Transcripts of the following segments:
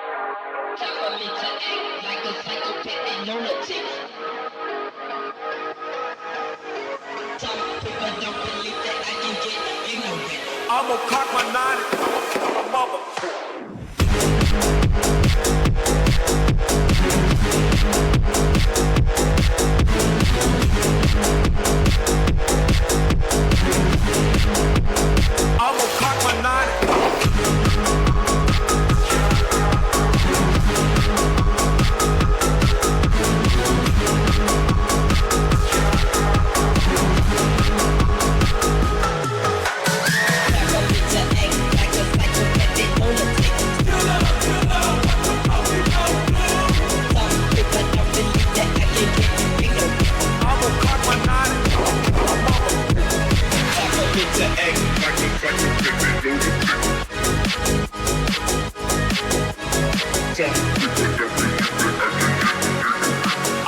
Time for me to act like a psychopathic lunatic. Some people don't believe that I can get ignorant. I'ma cock my nine and mother. I'ma cock my nine.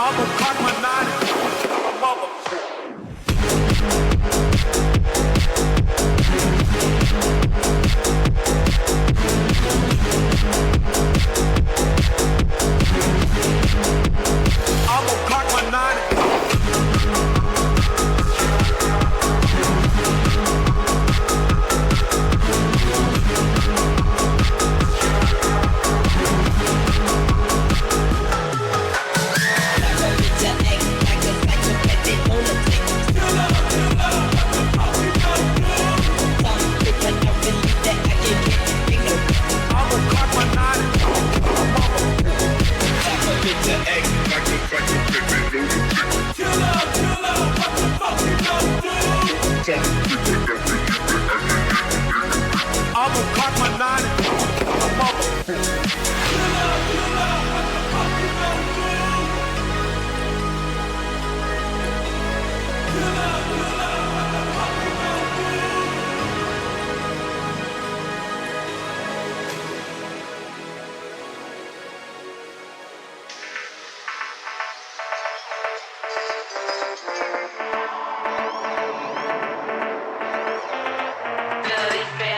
I'ma cock my nine and mother. I'ma cock my nine. I'ma cock my nine and mother. Bloody